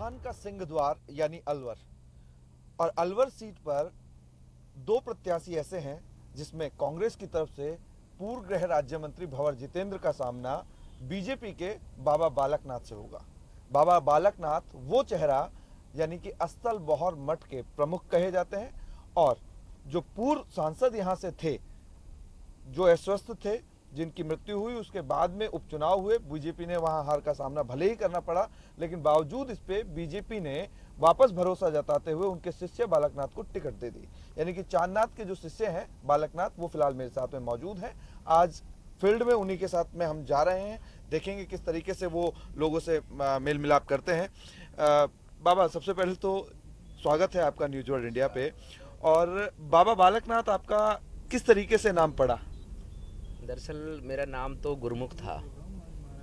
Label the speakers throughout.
Speaker 1: राजस्थान का सिंहद्वार यानी अलवर, और अलवर सीट पर दो प्रत्याशी ऐसे हैं जिसमें कांग्रेस की तरफ से पूर्व गृह राज्य मंत्री भंवर जितेंद्र का सामना बीजेपी के बाबा बालकनाथ से होगा। बाबा बालकनाथ वो चेहरा यानी कि अस्तल बहौर मठ के प्रमुख कहे जाते हैं, और जो पूर्व सांसद यहां से थे, जो अस्वस्थ थे, जिनकी मृत्यु हुई, उसके बाद में उपचुनाव हुए, बीजेपी ने वहां हार का सामना भले ही करना पड़ा, लेकिन बावजूद इस पे बीजेपी ने वापस भरोसा जताते हुए उनके शिष्य बालकनाथ को टिकट दे दी। यानी कि चांदनाथ के जो शिष्य हैं बालकनाथ, वो फिलहाल मेरे साथ में मौजूद हैं। आज फील्ड में उन्हीं के साथ में हम जा रहे हैं, देखेंगे किस तरीके से वो लोगों से मेल मिलाप करते हैं। बाबा, सबसे पहले तो स्वागत है आपका न्यूज वर्ल्ड इंडिया पे। और बाबा बालकनाथ, आपका किस तरीके से नाम पड़ा?
Speaker 2: दरअसल मेरा नाम तो गुरमुख था।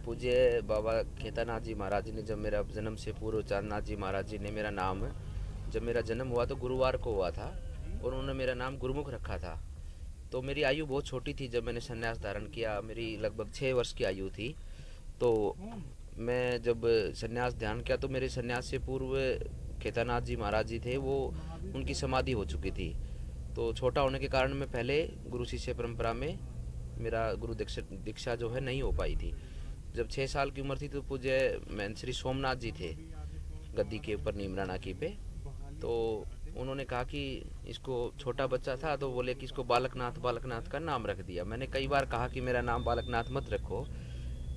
Speaker 2: पूज्य बाबा केदारनाथ जी महाराज जी ने जब मेरा जन्म से पूर्व चांदनाथ जी महाराज जी ने मेरा नाम, जब मेरा जन्म हुआ तो गुरुवार को हुआ था और उन्होंने मेरा नाम गुरमुख रखा था। तो मेरी आयु बहुत छोटी थी जब मैंने संन्यास धारण किया, मेरी लगभग 6 वर्ष की आयु थी। तो मैं जब संन्यास ध्यान किया तो मेरे संन्यास से पूर्व केदारनाथ जी महाराज जी थे, वो उनकी समाधि हो चुकी थी। तो छोटा होने के कारण मैं पहले गुरु शिष्य परंपरा में मेरा गुरु दीक्षा जो है नहीं हो पाई थी। जब 6 साल की उम्र थी तो पूज्य मैं श्री सोमनाथ जी थे गद्दी के ऊपर नीमराना की पे। तो उन्होंने कहा कि इसको, छोटा बच्चा था तो बोले कि इसको बालकनाथ बालकनाथ का नाम रख दिया। मैंने कई बार कहा कि मेरा नाम बालकनाथ मत रखो,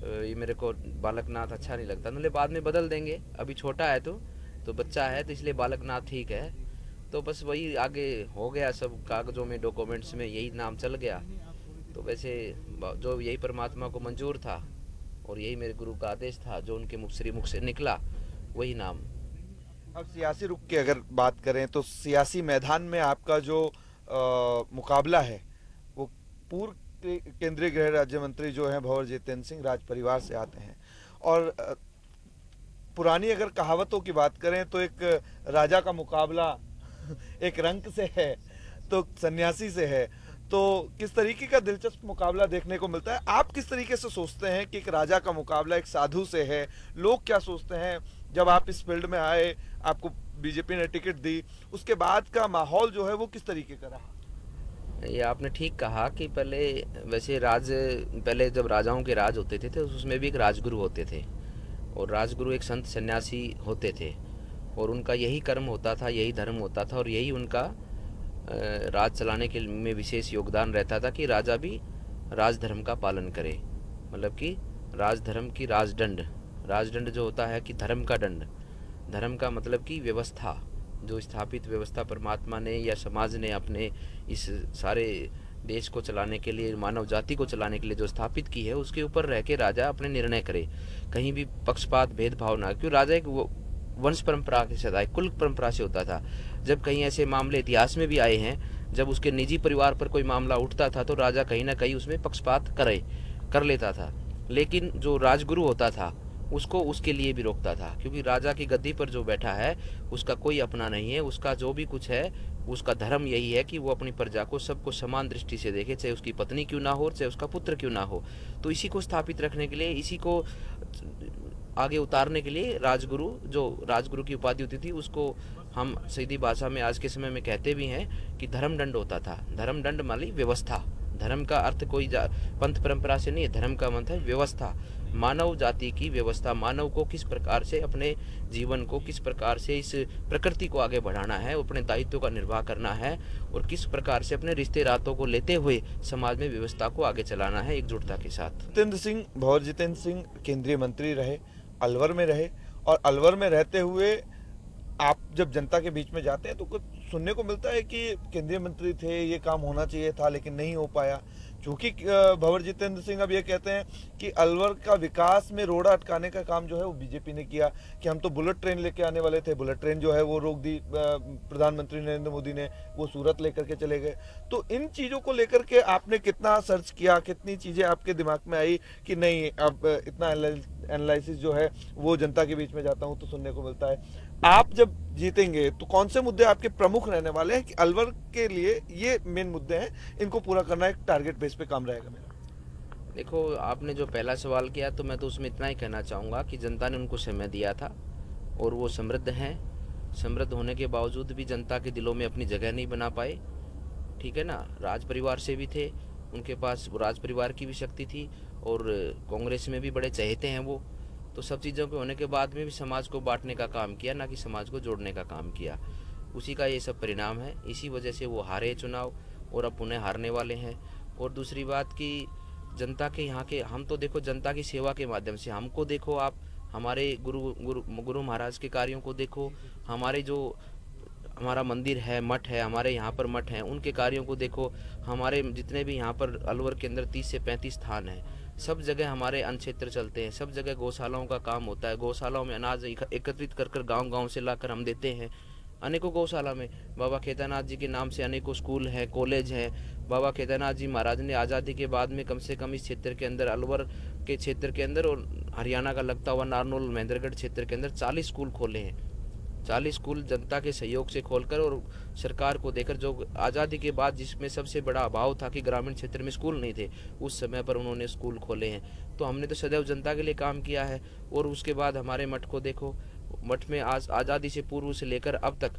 Speaker 2: ये मेरे को बालकनाथ अच्छा नहीं लगता। उन्होंने बाद में बदल देंगे, अभी छोटा है तो बच्चा है तो इसलिए बालकनाथ ठीक है। तो बस वही आगे हो गया, सब कागजों में डॉक्यूमेंट्स में यही नाम चल गया। तो वैसे जो यही परमात्मा को मंजूर था और यही मेरे गुरु का आदेश था, जो उनके मुख श्री मुख से निकला वही नाम।
Speaker 1: अब सियासी रुख की अगर बात करें तो सियासी मैदान में आपका जो मुकाबला है वो पूर्व केंद्रीय गृह राज्य मंत्री जो हैं भंवर जितेंद्र सिंह, राज परिवार से आते हैं। और पुरानी अगर कहावतों की बात करें तो एक राजा का मुकाबला एक रंक से है तो सन्यासी से है। तो किस तरीके का दिलचस्प मुकाबला देखने को मिलता है? आप किस तरीके से सोचते हैं कि एक राजा का मुकाबला एक साधु से है? लोग क्या सोचते हैं जब आप इस फील्ड में आए, आपको बीजेपी ने टिकट दी, उसके बाद का माहौल जो है वो किस तरीके का रहा?
Speaker 2: ये आपने ठीक कहा कि पहले जब राजाओं के राज होते थे तो उसमें भी एक राजगुरु होते थे, और राजगुरु एक संत सन्यासी होते थे, और उनका यही कर्म होता था, यही धर्म होता था, और यही उनका राज चलाने के में विशेष योगदान रहता था कि राजा भी राजधर्म का पालन करे। मतलब कि राजधर्म की राजदंड जो होता है कि धर्म का दंड, धर्म का मतलब कि व्यवस्था, जो स्थापित व्यवस्था परमात्मा ने या समाज ने अपने इस सारे देश को चलाने के लिए, मानव जाति को चलाने के लिए जो स्थापित की है, उसके ऊपर रह के राजा अपने निर्णय करे, कहीं भी पक्षपात भेदभाव ना। क्यों? राजा एक वंश परंपरा के साथ, कुल परंपरा से होता था। जब कहीं ऐसे मामले इतिहास में भी आए हैं, जब उसके निजी परिवार पर कोई मामला उठता था तो राजा कहीं ना कहीं उसमें पक्षपात कर लेता था, लेकिन जो राजगुरु होता था उसको उसके लिए भी रोकता था, क्योंकि राजा की गद्दी पर जो बैठा है उसका कोई अपना नहीं है। उसका जो भी कुछ है, उसका धर्म यही है कि वो अपनी प्रजा को, सबको समान दृष्टि से देखे, चाहे उसकी पत्नी क्यों ना हो, चाहे उसका पुत्र क्यों ना हो। तो इसी को स्थापित रखने के लिए, इसी को आगे उतारने के लिए राजगुरु की उपाधि होती थी, उसको हम सीधी भाषा में आज के समय में कहते भी हैं कि धर्म दंड होता था। धर्म दंड माली व्यवस्था। धर्म का अर्थ कोई पंथ परंपरा से नहीं है, धर्म का मतलब है व्यवस्था, मानव जाति की व्यवस्था। मानव को किस प्रकार से अपने जीवन को, किस प्रकार से इस प्रकृति को आगे बढ़ाना है, अपने दायित्व का निर्वाह करना है, और किस प्रकार से अपने रिश्ते नातों को लेते हुए समाज में व्यवस्था को आगे चलाना है एकजुटता के साथ।
Speaker 1: भंवर जितेंद्र सिंह केंद्रीय मंत्री रहे, अलवर में रहे, और अलवर में रहते हुए आप जब जनता के बीच में जाते हैं तो कुछ सुनने को मिलता है कि केंद्रीय मंत्री थे, ये काम होना चाहिए था लेकिन नहीं हो पाया। क्योंकि भंवर जितेंद्र सिंह अब ये कहते हैं कि अलवर का विकास में रोड़ा अटकाने का काम जो है वो बीजेपी ने किया, कि हम तो बुलेट ट्रेन लेके आने वाले थे, बुलेट ट्रेन जो है वो रोक दी प्रधानमंत्री नरेंद्र मोदी ने, वो सूरत लेकर के चले गए। तो इन चीज़ों को लेकर के आपने कितना सर्च किया, कितनी चीज़ें आपके दिमाग में आई कि नहीं अब इतना एनालिसिस जो है वो जनता के बीच में जाता हूँ तो सुनने को मिलता है। आप जब जीतेंगे तो कौन से मुद्दे आपके प्रमुख रहने वाले हैं कि अलवर के लिए ये मेन मुद्दे हैं, इनको पूरा करना एक टारगेट बेस पे काम रहेगा मेरा?
Speaker 2: देखो, आपने जो पहला सवाल किया तो मैं तो उसमें इतना ही कहना चाहूँगा कि जनता ने उनको समय दिया था, और वो समृद्ध हैं। समृद्ध होने के बावजूद भी जनता के दिलों में अपनी जगह नहीं बना पाए। ठीक है ना, राज परिवार से भी थे, उनके पास राज परिवार की भी शक्ति थी, और कांग्रेस में भी बड़े चहेते हैं वो। तो सब चीज़ों के होने के बाद में भी समाज को बांटने का काम किया, ना कि समाज को जोड़ने का काम किया। उसी का ये सब परिणाम है। इसी वजह से वो हारे चुनाव, और अब पुनः हारने वाले हैं। और दूसरी बात कि जनता के यहाँ के, हम तो देखो जनता की सेवा के माध्यम से, हमको देखो आप, हमारे गुरु गुरु गुरु महाराज के कार्यों को देखो, हमारे जो हमारा मंदिर है, मठ है, हमारे यहाँ पर मठ हैं, उनके कार्यों को देखो, हमारे जितने भी यहाँ पर अलवर के अंदर 30 से 35 स्थान हैं, सब जगह हमारे अन्न क्षेत्र चलते हैं, सब जगह गौशालाओं का काम होता है। गौशालाओं में अनाज एकत्रित कर कर गाँव से लाकर हम देते हैं। अनेकों गौशाला में बाबा केदारनाथ जी के नाम से अनेकों स्कूल हैं, कॉलेज हैं। बाबा केदारनाथ जी महाराज ने आज़ादी के बाद में कम से कम इस क्षेत्र के अंदर, अलवर के क्षेत्र के अंदर और हरियाणा का लगता हुआ नारनौल महेंद्रगढ़ क्षेत्र के अंदर 40 स्कूल खोले हैं। 40 स्कूल जनता के सहयोग से खोलकर और सरकार को देकर, जो आज़ादी के बाद जिसमें सबसे बड़ा अभाव था कि ग्रामीण क्षेत्र में स्कूल नहीं थे, उस समय पर उन्होंने स्कूल खोले हैं। तो हमने तो सदैव जनता के लिए काम किया है। और उसके बाद हमारे मठ को देखो, मठ में आज आज़ादी से पूर्व से लेकर अब तक,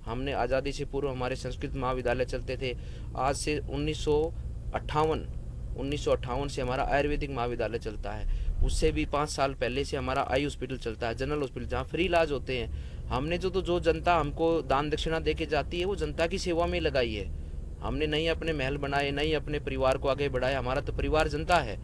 Speaker 2: हमने आज़ादी से पूर्व हमारे संस्कृत महाविद्यालय चलते थे। आज से 1958 से हमारा आयुर्वेदिक महाविद्यालय चलता है। उससे भी 5 साल पहले से हमारा आई हॉस्पिटल चलता है, जनरल हॉस्पिटल, जहाँ फ्री इलाज होते हैं। हमने जो जनता हमको दान दक्षिणा दे के जाती है, वो जनता की सेवा में लगाई है। हमने नहीं अपने महल बनाए, नहीं अपने परिवार को आगे बढ़ाया। हमारा तो परिवार जनता है।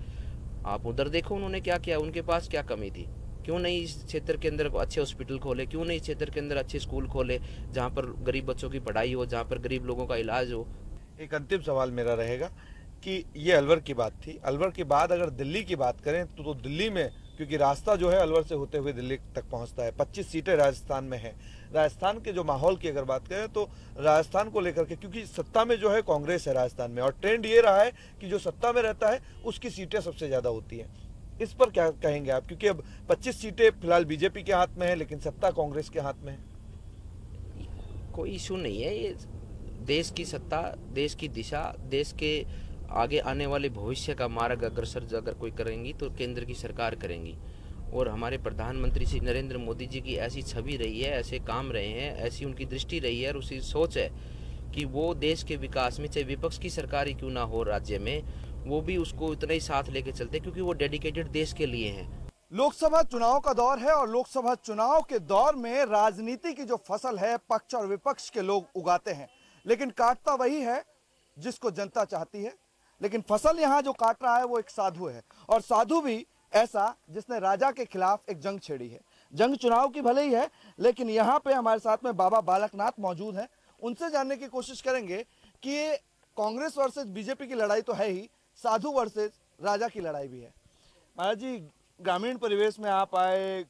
Speaker 2: आप उधर देखो उन्होंने क्या किया, उनके पास क्या कमी थी। क्यों नहीं इस क्षेत्र के अंदर अच्छे हॉस्पिटल खोले, क्यों नहीं इस क्षेत्र के अंदर अच्छे स्कूल खोले, जहाँ पर गरीब बच्चों की पढ़ाई हो, जहाँ पर गरीब लोगों का इलाज हो।
Speaker 1: एक अंतिम सवाल मेरा रहेगा कि ये अलवर की बात थी। अलवर के बाद अगर दिल्ली की बात करें तो दिल्ली में, क्योंकि रास्ता जो है अलवर से होते हुए दिल्ली तक पहुंचता है, 25 सीटें राजस्थान में है। राजस्थान के जो माहौल की अगर बात करें तो राजस्थान को लेकर के, क्योंकि सत्ता में जो है कांग्रेस है राजस्थान में, और ट्रेंड ये रहा है कि जो सत्ता में रहता है उसकी सीटें सबसे ज्यादा होती हैं। इस पर क्या कहेंगे आप, क्योंकि अब 25 सीटें फिलहाल बीजेपी के हाथ में है, लेकिन सत्ता कांग्रेस के हाथ में है।
Speaker 2: कोई इशू नहीं है। ये देश की सत्ता, देश की दिशा, देश के आगे आने वाले भविष्य का मार्ग अग्रसर अगर कोई करेंगी तो केंद्र की सरकार करेंगी। और हमारे प्रधानमंत्री श्री नरेंद्र मोदी जी की ऐसी छवि रही है, ऐसे काम रहे हैं, ऐसी उनकी दृष्टि रही है और उसी सोच है कि वो देश के विकास में, चाहे विपक्ष की सरकार ही क्यों ना हो राज्य में, वो भी उसको इतना ही साथ लेके चलते, क्योंकि वो डेडिकेटेड देश के लिए हैं।
Speaker 1: लोकसभा चुनाव का दौर है और लोकसभा चुनाव के दौर में राजनीति की जो फसल है पक्ष और विपक्ष के लोग उगाते हैं, लेकिन काटता वही है जिसको जनता चाहती है। लेकिन फसल यहां जो काट रहा है वो एक साधु है, और साधु भी ऐसा जिसने राजा के खिलाफ एक जंग छेड़ी है। जंग चुनाव की भले ही है, लेकिन यहाँ पे हमारे साथ में बाबा बालकनाथ मौजूद हैं। उनसे जानने की कोशिश करेंगे कि ये कांग्रेस वर्सेस बीजेपी की लड़ाई तो है ही, साधु वर्सेस राजा की लड़ाई भी है। महाराज जी, ग्रामीण परिवेश में आप आए,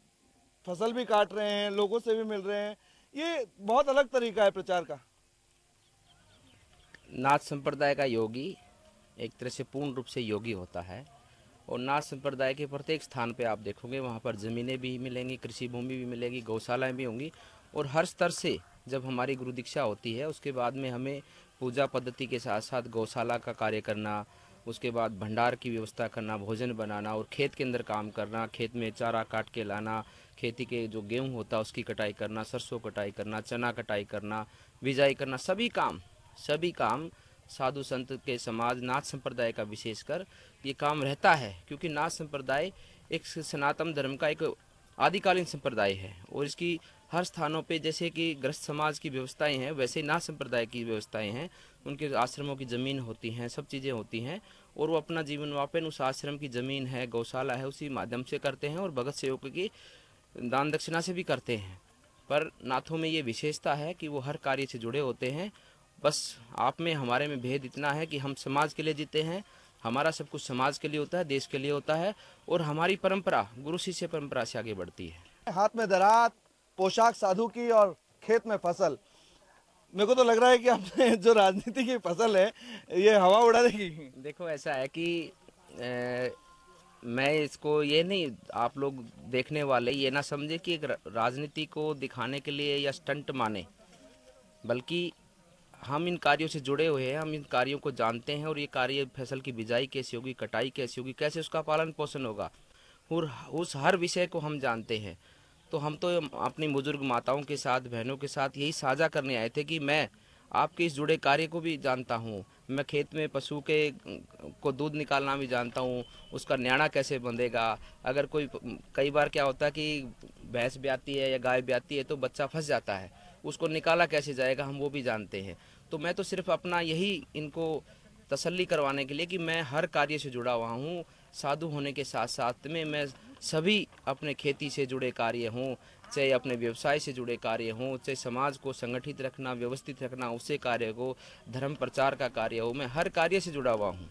Speaker 1: फसल भी काट रहे हैं, लोगों से भी मिल रहे हैं, ये बहुत अलग तरीका है प्रचार का।
Speaker 2: नाथ संप्रदाय का योगी एक तरह से पूर्ण रूप से योगी होता है। और नाथ संप्रदाय के प्रत्येक स्थान पे आप देखोगे वहाँ पर ज़मीनें भी मिलेंगी, कृषि भूमि भी मिलेगी, गौशालाएं भी होंगी। और हर स्तर से जब हमारी गुरु दीक्षा होती है उसके बाद में हमें पूजा पद्धति के साथ साथ गौशाला का कार्य करना, उसके बाद भंडार की व्यवस्था करना, भोजन बनाना, और खेत के अंदर काम करना, खेत में चारा काट के लाना, खेती के जो गेहूँ होता है उसकी कटाई करना, सरसों कटाई करना, चना कटाई करना, बिजाई करना, सभी काम साधु संत के समाज, नाथ संप्रदाय का विशेषकर ये काम रहता है। क्योंकि नाथ संप्रदाय एक सनातन धर्म का एक आदिकालीन संप्रदाय है, और इसकी हर स्थानों पे जैसे कि गृहस्थ समाज की व्यवस्थाएं हैं, वैसे नाथ संप्रदाय की व्यवस्थाएं हैं। उनके आश्रमों की ज़मीन होती हैं, सब चीज़ें होती हैं, और वो अपना जीवन यापन उस आश्रम की ज़मीन है, गौशाला है, उसी माध्यम से करते हैं, और भगत सेवकों की दान दक्षिणा से भी करते हैं। पर नाथों में ये विशेषता है कि वो हर कार्य से जुड़े होते हैं। बस आप में हमारे में भेद इतना है कि हम समाज के लिए जीते हैं, हमारा सब कुछ समाज के लिए होता है, देश के लिए होता है, और हमारी परंपरा गुरु शिष्य परंपरा से आगे बढ़ती है।
Speaker 1: हाथ में दरात, पोशाक साधु की और खेत में फसल। मेरे को तो लग रहा है कि आपने जो राजनीति की फसल है ये हवा उड़ा देगी।
Speaker 2: देखो ऐसा है कि मैं इसको ये नहीं, आप लोग देखने वाले ये ना समझे कि एक राजनीति को दिखाने के लिए या स्टंट माने, बल्कि हम इन कार्यों से जुड़े हुए हैं, हम इन कार्यों को जानते हैं, और ये कार्य फसल की बिजाई कैसी होगी, कटाई कैसी होगी, कैसे उसका पालन पोषण होगा, और उस हर विषय को हम जानते हैं। तो हम तो अपनी बुजुर्ग माताओं के साथ, बहनों के साथ यही साझा करने आए थे कि मैं आपके इस जुड़े कार्य को भी जानता हूँ। मैं खेत में पशु के को दूध निकालना भी जानता हूँ, उसका न्याणा कैसे बंधेगा। अगर कोई, कई बार क्या होता है कि भैंस ब्याती है या गाय ब्याती है तो बच्चा फंस जाता है, उसको निकाला कैसे जाएगा, हम वो भी जानते हैं। तो मैं तो सिर्फ अपना यही इनको तसल्ली करवाने के लिए कि मैं हर कार्य से जुड़ा हुआ हूँ। साधु होने के साथ साथ में मैं सभी अपने खेती से जुड़े कार्य हों, चाहे अपने व्यवसाय से जुड़े कार्य हों, चाहे समाज को संगठित रखना, व्यवस्थित रखना, उससे कार्य हो, धर्म प्रचार का कार्य हो, मैं हर कार्य से जुड़ा हुआ हूँ।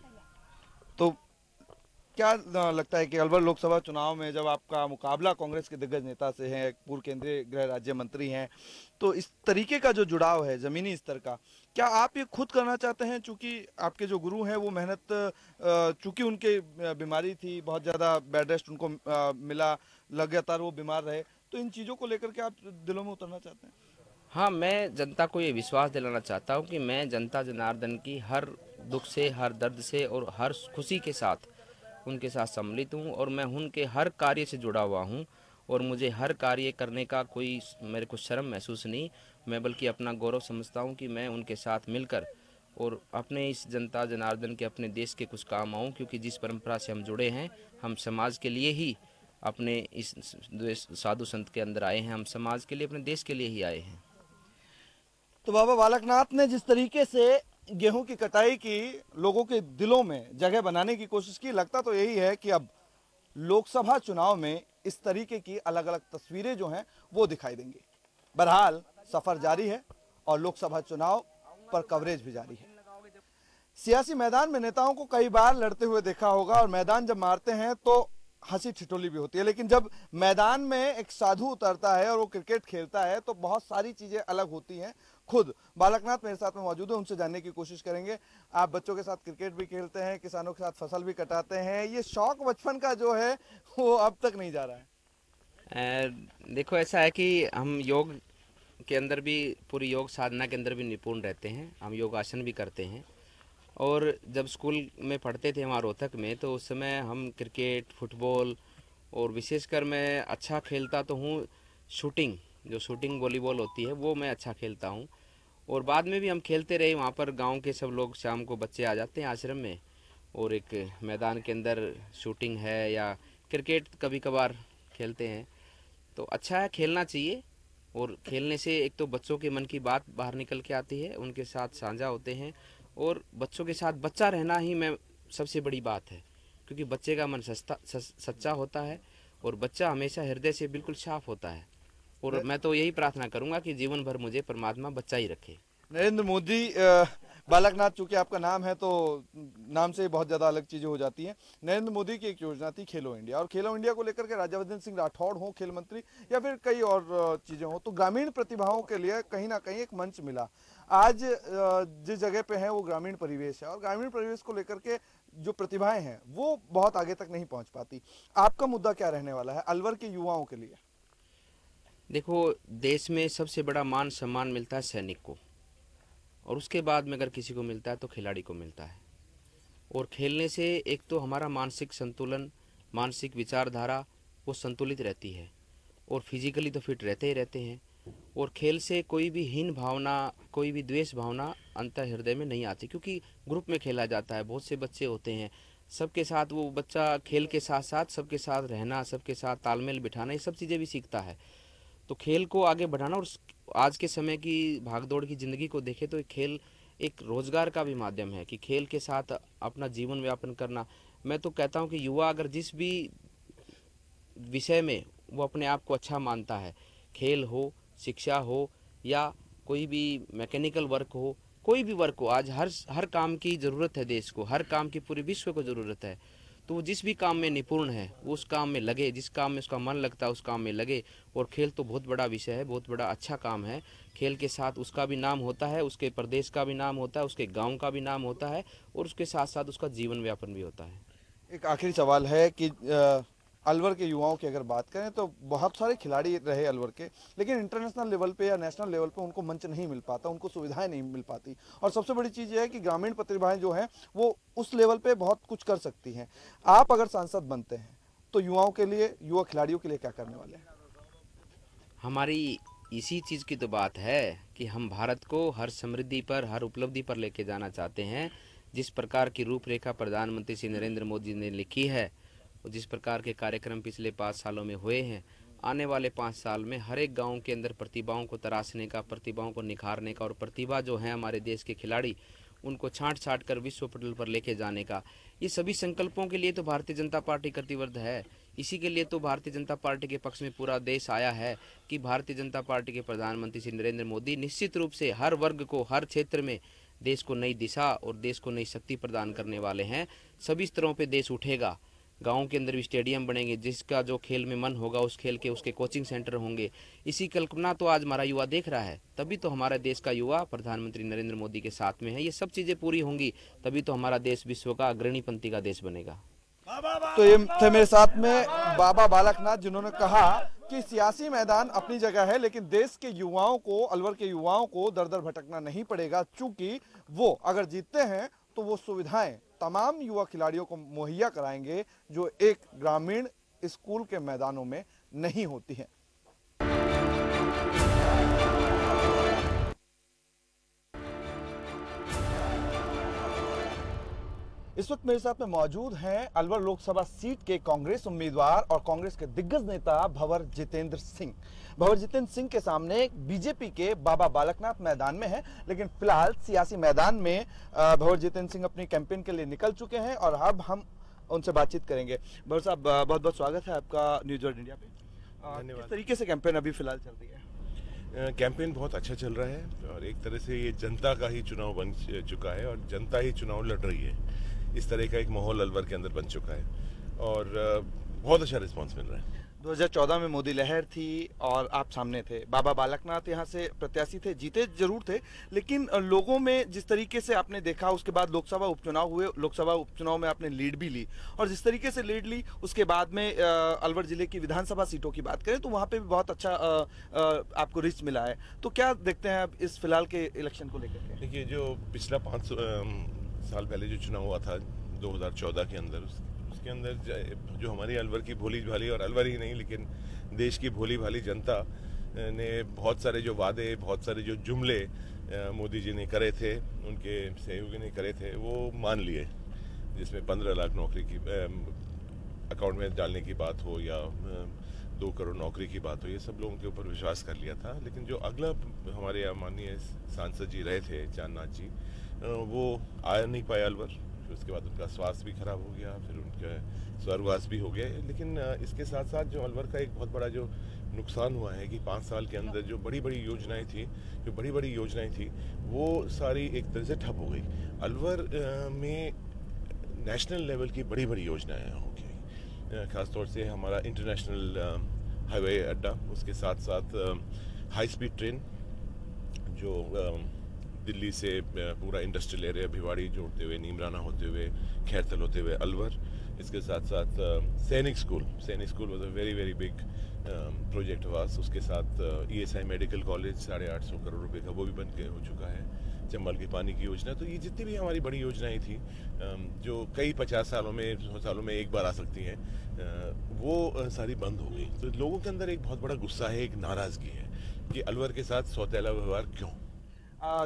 Speaker 1: तो क्या लगता है कि अलवर लोकसभा चुनाव में जब आपका मुकाबला कांग्रेस के दिग्गज नेता से है, पूर्व केंद्रीय गृह राज्य मंत्री हैं, तो इस तरीके का जो जुड़ाव है जमीनी स्तर का, क्या आप ये खुद करना चाहते हैं? चूंकि आपके जो गुरु हैं वो मेहनत, चूंकि उनके बीमारी थी, बहुत ज़्यादा बेड रेस्ट उनको मिला, लगातार वो बीमार रहे, तो इन चीज़ों को लेकर के आप दिलों में उतरना चाहते हैं?
Speaker 2: हाँ, मैं जनता को ये विश्वास दिलाना चाहता हूँ कि मैं जनता जनार्दन की हर दुख से, हर दर्द से और हर खुशी के साथ उनके साथ सम्मिलित हूँ, और मैं उनके हर कार्य से जुड़ा हुआ हूँ। और मुझे हर कार्य करने का कोई मेरे को शर्म महसूस नहीं, मैं बल्कि अपना गौरव समझता हूँ कि मैं उनके साथ मिलकर और अपने इस जनता जनार्दन के, अपने देश के कुछ काम आऊँ। क्योंकि जिस परंपरा से हम जुड़े हैं, हम समाज के लिए ही अपने इस साधु संत के अंदर आए हैं, हम समाज के लिए, अपने देश के लिए ही आए हैं।
Speaker 1: तो बाबा बालकनाथ ने जिस तरीके से गेहूं की कटाई की, लोगों के दिलों में जगह बनाने की कोशिश की, लगता तो यही है कि अब लोकसभा चुनाव में इस तरीके की अलग अलग तस्वीरें जो हैं वो दिखाई देंगी। बहरहाल सफर जारी है और लोकसभा चुनाव पर कवरेज भी जारी है। सियासी मैदान में नेताओं को कई बार लड़ते हुए देखा होगा, और मैदान जब मारते हैं तो हंसी ठिठोली भी होती है, लेकिन जब मैदान में एक साधु उतरता है और वो क्रिकेट खेलता है तो बहुत सारी चीजें अलग होती हैं। खुद बालकनाथ मेरे साथ में मौजूद है, उनसे जानने की कोशिश करेंगे। आप बच्चों के साथ क्रिकेट भी खेलते हैं, किसानों के साथ फसल भी कटाते हैं, ये शौक बचपन का जो है वो अब तक नहीं जा रहा है?
Speaker 2: देखो, ऐसा है कि हम योग के अंदर भी, पूरी योग साधना के अंदर भी निपुण रहते हैं, हम योगासन भी करते हैं। और जब स्कूल में पढ़ते थे वहाँ रोहतक में, तो उस समय हम क्रिकेट, फुटबॉल, और विशेषकर मैं अच्छा खेलता तो हूँ शूटिंग, जो शूटिंग वॉलीबॉल होती है वो मैं अच्छा खेलता हूँ। और बाद में भी हम खेलते रहे, वहाँ पर गांव के सब लोग, शाम को बच्चे आ जाते हैं आश्रम में, और एक मैदान के अंदर शूटिंग है या क्रिकेट कभी कभार खेलते हैं। तो अच्छा है, खेलना चाहिए। और खेलने से एक तो बच्चों के मन की बात बाहर निकल के आती है, उनके साथ साझा होते हैं, और बच्चों के साथ बच्चा रहना ही मैं सबसे बड़ी बात है। क्योंकि बच्चे का मन सच्चा होता है, और बच्चा हमेशा हृदय से बिल्कुल साफ होता है। और मैं तो यही प्रार्थना करूंगा कि जीवन भर मुझे परमात्मा बच्चा ही रखे।
Speaker 1: नरेंद्र मोदी, बालकनाथ चूंकि आपका नाम है तो नाम से बहुत ज़्यादा अलग चीज़ें हो जाती हैं। नरेंद्र मोदी की एक योजना थी खेलो इंडिया, और खेलो इंडिया को लेकर के राज्यवर्धन सिंह राठौड़ हों खेल मंत्री, या फिर कई और चीज़ें हों, तो ग्रामीण प्रतिभाओं के लिए कहीं ना कहीं एक मंच मिला। आज जिस जगह पे है वो ग्रामीण परिवेश है, और ग्रामीण परिवेश को लेकर के जो प्रतिभाएं हैं वो बहुत आगे तक नहीं पहुंच पाती। आपका मुद्दा क्या रहने वाला है अलवर के युवाओं के लिए?
Speaker 2: देखो, देश में सबसे बड़ा मान सम्मान मिलता है सैनिक को, और उसके बाद में अगर किसी को मिलता है तो खिलाड़ी को मिलता है। और खेलने से एक तो हमारा मानसिक संतुलन, मानसिक विचारधारा वो संतुलित रहती है, और फिजिकली तो फिट रहते ही रहते हैं। और खेल से कोई भी हीन भावना, कोई भी द्वेष भावना अंतर हृदय में नहीं आती, क्योंकि ग्रुप में खेला जाता है, बहुत से बच्चे होते हैं, सबके साथ वो बच्चा खेल के साथ साथ सबके साथ रहना, सबके साथ तालमेल बिठाना, ये सब चीज़ें भी सीखता है। तो खेल को आगे बढ़ाना, और आज के समय की भागदौड़ की ज़िंदगी को देखें तो खेल एक रोजगार का भी माध्यम है, कि खेल के साथ अपना जीवन व्यापन करना। मैं तो कहता हूँ कि युवा अगर जिस भी विषय में वो अपने आप को अच्छा मानता है, खेल हो, शिक्षा हो, या कोई भी मैकेनिकल वर्क हो, कोई भी वर्क हो, आज हर काम की ज़रूरत है देश को, हर काम की पूरे विश्व को ज़रूरत है। तो वो जिस भी काम में निपुण है वो उस काम में लगे, जिस काम में उसका मन लगता है उस काम में लगे। और खेल तो बहुत बड़ा विषय है, बहुत बड़ा अच्छा काम है। खेल के साथ उसका भी नाम होता है, उसके प्रदेश का भी नाम होता है, उसके गांव का भी नाम होता है, और उसके साथ साथ उसका जीवन व्यापन भी होता है।
Speaker 1: एक आखिरी सवाल है कि अलवर के युवाओं की अगर बात करें तो बहुत सारे खिलाड़ी रहे अलवर के, लेकिन इंटरनेशनल लेवल पे या नेशनल लेवल पे उनको मंच नहीं मिल पाता, उनको सुविधाएं नहीं मिल पाती। और सबसे बड़ी चीज़ यह है कि ग्रामीण प्रतिभाएं जो हैं वो उस लेवल पे बहुत कुछ कर सकती हैं। आप अगर सांसद बनते हैं तो युवाओं के लिए, युवा खिलाड़ियों के लिए क्या करने वाले हैं?
Speaker 2: हमारी इसी चीज़ की तो बात है कि हम भारत को हर समृद्धि पर, हर उपलब्धि पर लेके जाना चाहते हैं। जिस प्रकार की रूपरेखा प्रधानमंत्री श्री नरेंद्र मोदी ने लिखी है और जिस प्रकार के कार्यक्रम पिछले 5 सालों में हुए हैं, आने वाले 5 साल में हर एक गांव के अंदर प्रतिभाओं को तराशने का, प्रतिभाओं को निखारने का और प्रतिभा जो है हमारे देश के खिलाड़ी, उनको छांट छांट कर विश्व पटल पर लेके जाने का, ये सभी संकल्पों के लिए तो भारतीय जनता पार्टी प्रतिबद्ध है। इसी के लिए तो भारतीय जनता पार्टी के पक्ष में पूरा देश आया है कि भारतीय जनता पार्टी के प्रधानमंत्री श्री नरेंद्र मोदी निश्चित रूप से हर वर्ग को, हर क्षेत्र में देश को नई दिशा और देश को नई शक्ति प्रदान करने वाले हैं। सभी स्तरों पे देश उठेगा। गाँव के अंदर भी स्टेडियम बनेंगे, जिसका जो खेल में मन होगा उस खेल के उसके कोचिंग सेंटर होंगे। इसी कल्पना तो आज हमारा युवा देख रहा है, तभी तो हमारा देश का युवा प्रधानमंत्री नरेंद्र मोदी के साथ में है। ये सब चीज़ें पूरी होंगी तभी तो हमारा देश विश्व का अग्रणी पंक्ति का देश बनेगा।
Speaker 1: तो ये थे मेरे साथ में बाबा बालकनाथ, जिन्होंने कहा कि सियासी मैदान अपनी जगह है, लेकिन देश के युवाओं को, अलवर के युवाओं को दर दर भटकना नहीं पड़ेगा, चूंकि वो अगर जीतते हैं तो वो सुविधाएं तमाम युवा खिलाड़ियों को मुहैया कराएंगे जो एक ग्रामीण स्कूल के मैदानों में नहीं होती हैं। इस वक्त मेरे साथ में मौजूद हैं अलवर लोकसभा सीट के कांग्रेस उम्मीदवार और कांग्रेस के दिग्गज नेता भंवर जितेंद्र सिंह। भंवर जितेंद्र सिंह के सामने बीजेपी के बाबा बालकनाथ मैदान में है, लेकिन फिलहाल सियासी मैदान में भंवर जितेंद्र सिंह अपनी कैंपेन के लिए निकल चुके हैं और अब हम उनसे बातचीत करेंगे। भंवर साहब, बहुत बहुत स्वागत है आपका न्यूज वर्ल्ड इंडिया पे।
Speaker 3: धन्यवाद।
Speaker 1: किस तरीके से कैंपेन अभी फिलहाल चल रही है?
Speaker 3: कैंपेन बहुत अच्छा चल रहा है और एक तरह से ये जनता का ही चुनाव बन चुका है और जनता ही चुनाव लड़ रही है। इस तरह का एक माहौल अलवर के अंदर बन चुका है और बहुत अच्छा रिस्पांस मिल रहा है।
Speaker 1: 2014 में मोदी लहर थी और आप सामने थे। बाबा बालकनाथ यहाँ से प्रत्याशी थे, जीते जरूर थे, लेकिन लोगों में जिस तरीके से आपने देखा, उसके बाद लोकसभा उपचुनाव हुए, लोकसभा उपचुनाव में आपने लीड भी ली और जिस तरीके से लीड ली उसके बाद में अलवर जिले की विधानसभा सीटों की बात करें तो वहाँ पे भी बहुत अच्छा आपको रिच मिला है। तो क्या देखते हैं आप इस फिलहाल के इलेक्शन को लेकर के?
Speaker 3: देखिए, जो पिछला 5 साल पहले जो चुनाव हुआ था 2014 के अंदर, उसके अंदर जो हमारी अलवर की भोली भाली, और अलवर ही नहीं लेकिन देश की भोली भाली जनता ने बहुत सारे जो वादे, बहुत सारे जो जुमले मोदी जी ने करे थे, उनके सहयोगी ने करे थे, वो मान लिए। जिसमें 15 लाख नौकरी की अकाउंट में डालने की बात हो या 2 करोड़ नौकरी की बात हो, ये सब लोगों के ऊपर विश्वास कर लिया था। लेकिन जो अगला हमारे यहाँ माननीय सांसद जी रहे थे, चांदनाथ जी, वो आ नहीं पाए अलवर। फिर उसके बाद उनका स्वास्थ्य भी खराब हो गया, फिर उनका स्वर्गवास भी हो गया। लेकिन इसके साथ साथ जो अलवर का एक बहुत बड़ा जो नुकसान हुआ है कि 5 साल के अंदर जो बड़ी बड़ी योजनाएं थी वो सारी एक तरह से ठप हो गई। अलवर में नेशनल लेवल की बड़ी बड़ी योजनाएं हो गई, खासतौर से हमारा इंटरनेशनल हाईवे अड्डा, उसके साथ साथ हाई स्पीड ट्रेन जो दिल्ली से पूरा इंडस्ट्रियल एरिया भिवाड़ी जोड़ते हुए, नीमराना होते हुए, खैरतल होते हुए अलवर। इसके साथ साथ सैनिक school was a very very big project वास। उसके साथ ESI मेडिकल कॉलेज 850 करोड़ रुपए का, वो भी बन के हो चुका है। चंबल के पानी की योजना, तो ये जितनी भी हमारी बड़ी योजनाएं थी जो कई 50 सालों में, 100 सालों में एक बार आ सकती हैं, वो सारी बंद हो गई। तो लोगों के अंदर एक बहुत बड़ा गुस्सा है, एक नाराजगी है कि अलवर के साथ सौतेला व्यवहार क्यों।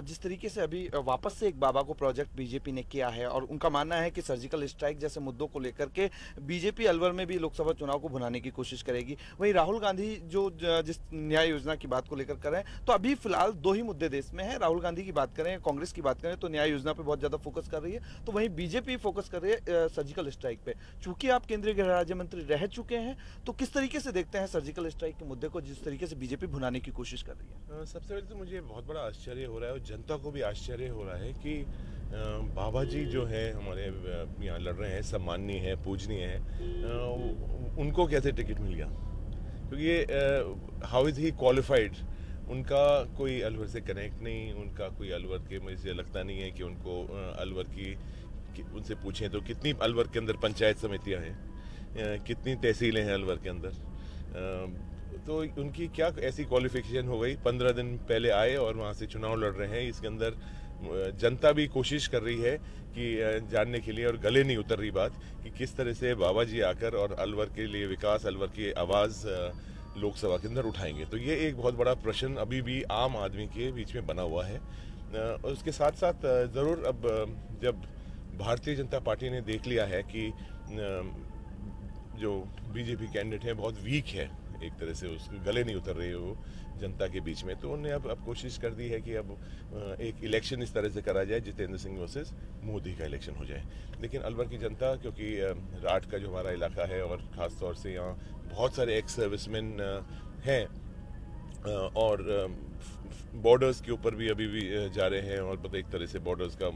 Speaker 1: जिस तरीके से अभी वापस से एक बाबा को प्रोजेक्ट बीजेपी ने किया है और उनका मानना है कि सर्जिकल स्ट्राइक जैसे मुद्दों को लेकर के बीजेपी अलवर में भी लोकसभा चुनाव को भुनाने की कोशिश करेगी। वहीं राहुल गांधी जो जिस न्याय योजना की बात को लेकर कर रहे हैं, तो अभी फिलहाल 2 ही मुद्दे देश में है। राहुल गांधी की बात करें, कांग्रेस की बात करें तो न्याय योजना पर बहुत ज्यादा फोकस कर रही है, तो वहीं बीजेपी फोकस कर रही है सर्जिकल स्ट्राइक पे। चूंकि आप केंद्रीय गृह राज्य मंत्री रह चुके हैं, तो किस तरीके से देखते हैं सर्जिकल स्ट्राइक के मुद्दे को जिस तरीके से बीजेपी भुनाने की कोशिश कर रही है?
Speaker 3: सबसे पहले तो मुझे बहुत बड़ा आश्चर्य हो रहा है और जनता को भी आश्चर्य हो रहा है कि बाबा जी जो है हमारे यहाँ लड़ रहे हैं, सम्माननीय है, पूजनीय है, उनको कैसे टिकट मिल गया? क्योंकि ये हाउ इज ही क्वालिफाइड? उनका कोई अलवर से कनेक्ट नहीं, उनका कोई अलवर के, मुझे लगता नहीं है कि उनको अलवर की उनसे पूछें तो कितनी अलवर के अंदर पंचायत समितियां हैं, कितनी तहसीलें हैं अलवर के अंदर, तो उनकी क्या ऐसी क्वालिफिकेशन हो गई? 15 दिन पहले आए और वहाँ से चुनाव लड़ रहे हैं। इसके अंदर जनता भी कोशिश कर रही है कि जानने के लिए, और गले नहीं उतर रही बात कि किस तरह से बाबा जी आकर और अलवर के लिए विकास, अलवर की आवाज़ लोकसभा के अंदर उठाएंगे। तो ये एक बहुत बड़ा प्रश्न अभी भी आम आदमी के बीच में बना हुआ है। उसके साथ साथ ज़रूर अब जब भारतीय जनता पार्टी ने देख लिया है कि जो बीजेपी कैंडिडेट है बहुत वीक है, एक तरह से उसके गले नहीं उतर रही है वो जनता के बीच में, तो उन्होंने अब कोशिश कर दी है कि अब एक इलेक्शन इस तरह से करा जाए, जितेंद्र सिंह वर्सेस मोदी का इलेक्शन हो जाए। लेकिन अलवर की जनता, क्योंकि राठ का जो हमारा इलाका है और ख़ास तौर से यहाँ बहुत सारे एक्स सर्विसमैन हैं और बॉर्डर्स के ऊपर भी अभी भी जा रहे हैं, और एक तरह से बॉर्डर्स का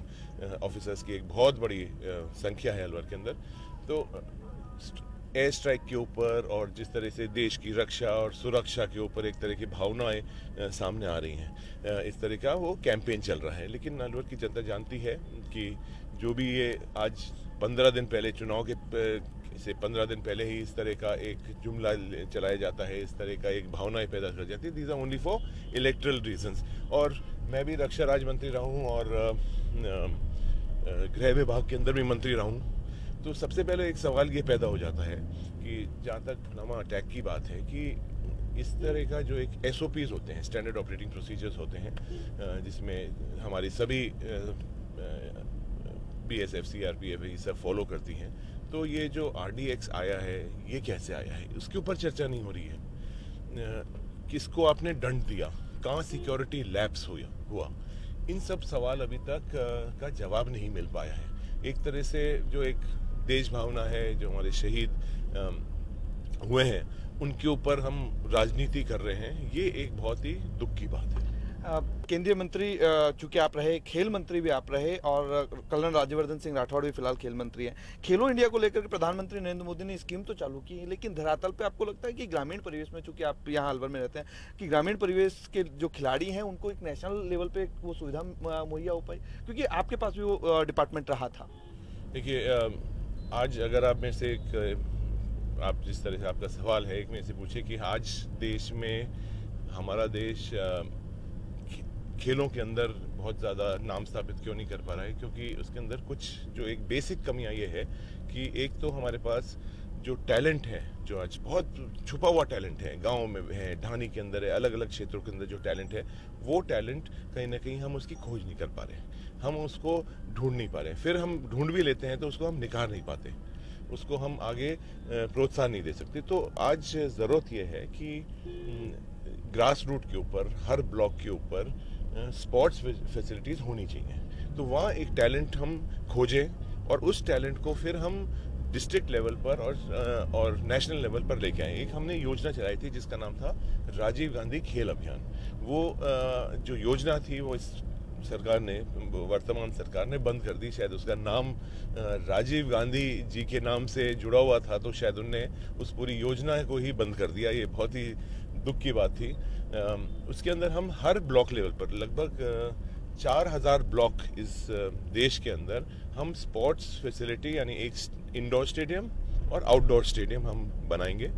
Speaker 3: ऑफिसर्स की एक बहुत बड़ी संख्या है अलवर के अंदर। तो एयर स्ट्राइक के ऊपर और जिस तरह से देश की रक्षा और सुरक्षा के ऊपर एक तरह की भावनाएं सामने आ रही हैं, इस तरह का वो कैंपेन चल रहा है। लेकिन अलवर की जनता जानती है कि जो भी ये आज 15 दिन पहले चुनाव के से 15 दिन पहले ही इस तरह का एक जुमला चलाया जाता है, इस तरह का एक भावनाएं पैदा कर जाती है, these are only for electoral reasons. और मैं भी रक्षा राज्य मंत्री रहा हूँ और गृह विभाग के अंदर भी मंत्री रहा हूँ। तो सबसे पहले एक सवाल ये पैदा हो जाता है कि जहाँ तक नमा अटैक की बात है, कि इस तरह का जो एक SOPs होते हैं, स्टैंडर्ड ऑपरेटिंग प्रोसीजर्स होते हैं, जिसमें हमारी सभी BSF CRPF ये सब फॉलो करती हैं। तो ये जो RDX आया है, ये कैसे आया है, उसके ऊपर चर्चा नहीं हो रही है। किसको आपने दंड दिया, कहाँ सिक्योरिटी लैप्स हुआ, इन सब सवाल अभी तक का जवाब नहीं मिल पाया है। एक तरह से जो एक देश भावना है, जो हमारे शहीद हुए हैं, उनके ऊपर हम राजनीति कर रहे हैं, ये एक बहुत ही दुख की बात है।
Speaker 1: केंद्रीय मंत्री चूंकि आप रहे, खेल मंत्री भी आप रहे, और कर्नल राज्यवर्धन सिंह राठौड़ भी फिलहाल खेल मंत्री हैं। खेलो इंडिया को लेकर के प्रधानमंत्री नरेंद्र मोदी ने स्कीम तो चालू की है, लेकिन धरातल पे आपको लगता है कि ग्रामीण परिवेश में, चूंकि आप यहाँ अलवर में रहते हैं, कि ग्रामीण परिवेश के जो खिलाड़ी हैं उनको एक नेशनल लेवल पे वो सुविधा मुहैया हो पाई? क्योंकि आपके पास भी वो डिपार्टमेंट रहा था।
Speaker 3: देखिए, आज अगर आप मेरे से आप जिस तरह से आपका सवाल है, एक मेरे से पूछे कि आज देश में हमारा देश खेलों के अंदर बहुत ज़्यादा नाम स्थापित क्यों नहीं कर पा रहा है, क्योंकि उसके अंदर कुछ जो एक बेसिक कमियां ये है कि एक तो हमारे पास जो टैलेंट है, जो आज बहुत छुपा हुआ टैलेंट है, गाँव में है, ढानी के अंदर है, अलग अलग क्षेत्रों के अंदर जो टैलेंट है, वो टैलेंट कहीं ना कहीं हम उसकी खोज नहीं कर पा रहे, हम उसको ढूंढ नहीं पा रहे। फिर हम ढूंढ भी लेते हैं तो उसको हम निखार नहीं पाते, उसको हम आगे प्रोत्साहन नहीं दे सकते। तो आज ज़रूरत यह है कि ग्रास रूट के ऊपर, हर ब्लॉक के ऊपर स्पोर्ट्स फैसिलिटीज़ होनी चाहिए। तो वहाँ एक टैलेंट हम खोजें और उस टैलेंट को फिर हम डिस्ट्रिक्ट लेवल पर और नेशनल लेवल पर लेके आए। एक हमने योजना चलाई थी जिसका नाम था राजीव गांधी खेल अभियान। वो जो योजना थी वो इस सरकार ने, वर्तमान सरकार ने बंद कर दी। शायद उसका नाम राजीव गांधी जी के नाम से जुड़ा हुआ था, तो शायद उनने उस पूरी योजना को ही बंद कर दिया। ये बहुत ही दुख की बात थी। उसके अंदर हम हर ब्लॉक लेवल पर लगभग 4000 ब्लॉक इस देश के अंदर हम स्पोर्ट्स फैसिलिटी, यानी एक इंडोर स्टेडियम और आउटडोर स्टेडियम हम बनाएंगे।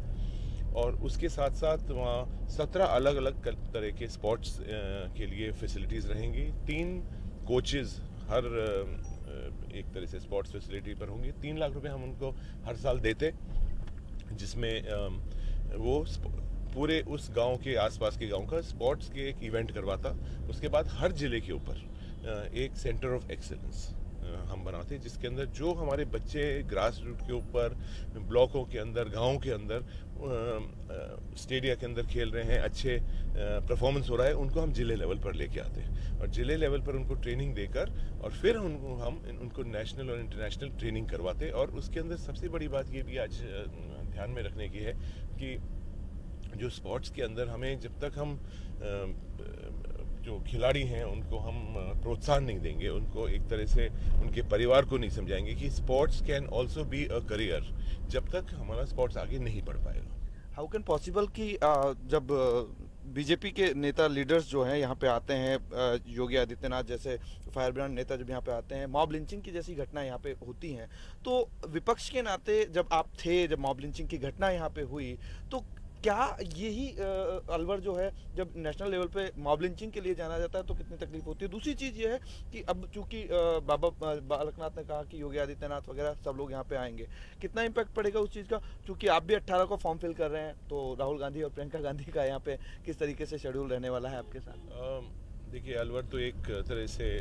Speaker 3: और उसके साथ साथ वहाँ 17 अलग अलग तरह के स्पोर्ट्स के लिए फैसिलिटीज़ रहेंगी। 3 कोचेज़ हर एक तरह से स्पोर्ट्स फैसिलिटी पर होंगे। 3 लाख रुपए हम उनको हर साल देते, जिसमें वो पूरे उस गांव के आसपास के गांव का स्पोर्ट्स के एक इवेंट करवाता। उसके बाद हर जिले के ऊपर एक सेंटर ऑफ एक्सेलेंस हम बनाते, जिसके अंदर जो हमारे बच्चे ग्रास रूट के ऊपर, ब्लॉकों के अंदर, गाँव के अंदर, स्टेडिया के अंदर खेल रहे हैं, अच्छे परफॉर्मेंस हो रहा है, उनको हम जिले लेवल पर लेके आते हैं और जिले लेवल पर उनको ट्रेनिंग देकर और फिर उनको नेशनल और इंटरनेशनल ट्रेनिंग करवाते। और उसके अंदर सबसे बड़ी बात ये भी आज ध्यान में रखने की है कि जो स्पोर्ट्स के अंदर हमें, जब तक हम जो खिलाड़ी हैं उनको हम प्रोत्साहन नहीं देंगे, उनको एक तरह से उनके परिवार को नहीं समझाएंगे कि sports can also be a career, जब तक हमारा स्पोर्ट्स आगे नहीं बढ़ पाएगा।
Speaker 1: हाउ कैन पॉसिबल कि जब बीजेपी के नेता, लीडर्स जो हैं यहाँ पे आते हैं, योगी आदित्यनाथ जैसे फायर ब्रांड नेता जब यहाँ पे आते हैं, मॉब लिंचिंग की जैसी घटना यहाँ पे होती हैं, तो विपक्ष के नाते जब आप थे, जब मॉब लिंचिंग की घटना यहाँ पे हुई, तो क्या यही अलवर जो है, जब नेशनल लेवल पे मॉब लिंचिंग के लिए जाना जाता है तो कितनी तकलीफ होती है। दूसरी चीज ये है कि अब चूंकि बाबा बालकनाथ ने कहा कि योगी आदित्यनाथ वगैरह सब लोग यहाँ पे आएंगे, कितना इम्पैक्ट पड़ेगा उस चीज का, चूंकि आप भी 18 को फॉर्म फिल कर रहे हैं, तो राहुल गांधी और प्रियंका गांधी का यहाँ पे किस तरीके से शेड्यूल रहने वाला है आपके साथ।
Speaker 3: देखिए, अलवर तो एक तरह से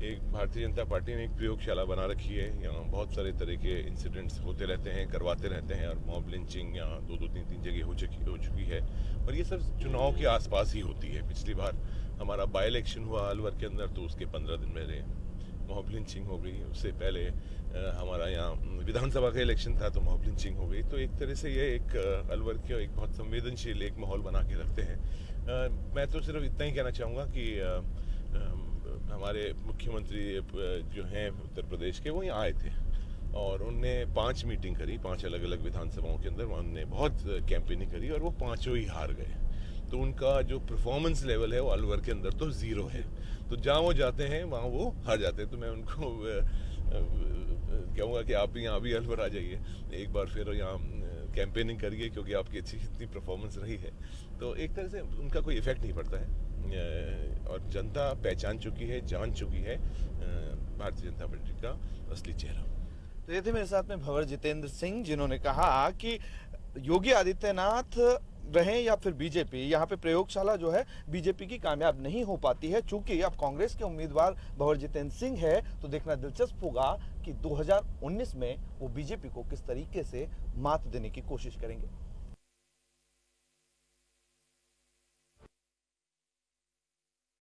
Speaker 3: एक भारतीय जनता पार्टी ने एक प्रयोगशाला बना रखी है। यहाँ बहुत सारे तरह के इंसिडेंट्स होते रहते हैं, करवाते रहते हैं, और मॉब लिंचिंग यहाँ 2-3 जगह हो चुकी है, और ये सब चुनाव के आसपास ही होती है। पिछली बार हमारा बाई इलेक्शन हुआ अलवर के अंदर, तो उसके 15 दिन पहले मॉब लिंचिंग हो गई। उससे पहले हमारा यहाँ विधानसभा का इलेक्शन था, तो मॉब लिंचिंग हो गई। तो एक तरह से ये एक अलवर के एक बहुत संवेदनशील एक माहौल बना के रखते हैं। मैं तो सिर्फ इतना ही कहना चाहूँगा कि हमारे मुख्यमंत्री जो हैं उत्तर प्रदेश के, वो यहाँ आए थे और उनने 5 मीटिंग करी 5 अलग अलग विधानसभाओं के अंदर। उन्होंने बहुत कैंपेनिंग करी और वो 5 ही हार गए। तो उनका जो परफॉर्मेंस लेवल है वो अलवर के अंदर तो 0 है। तो जहाँ वो जाते हैं वहाँ वो हार जाते हैं। तो मैं उनको कहूँगा कि आप भी यहाँ भी अलवर आ जाइए, एक बार फिर यहाँ कैंपेनिंग करिए, क्योंकि आपकी अच्छी इतनी परफॉर्मेंस रही है। तो एक तरह से उनका कोई इफेक्ट नहीं पड़ता है, और जनता पहचान चुकी है, जान चुकी है भारतीय जनता पार्टी का असली चेहरा।
Speaker 1: तो ये थे मेरे साथ में भंवर जितेंद्र सिंह, जिन्होंने कहा कि योगी आदित्यनाथ रहे या फिर बीजेपी, यहाँ पे प्रयोगशाला जो है बीजेपी की कामयाब नहीं हो पाती है। चूंकि अब कांग्रेस के उम्मीदवार भंवर जितेंद्र सिंह है, तो देखना दिलचस्प होगा कि 2019 में वो बीजेपी को किस तरीके से मात देने की कोशिश करेंगे।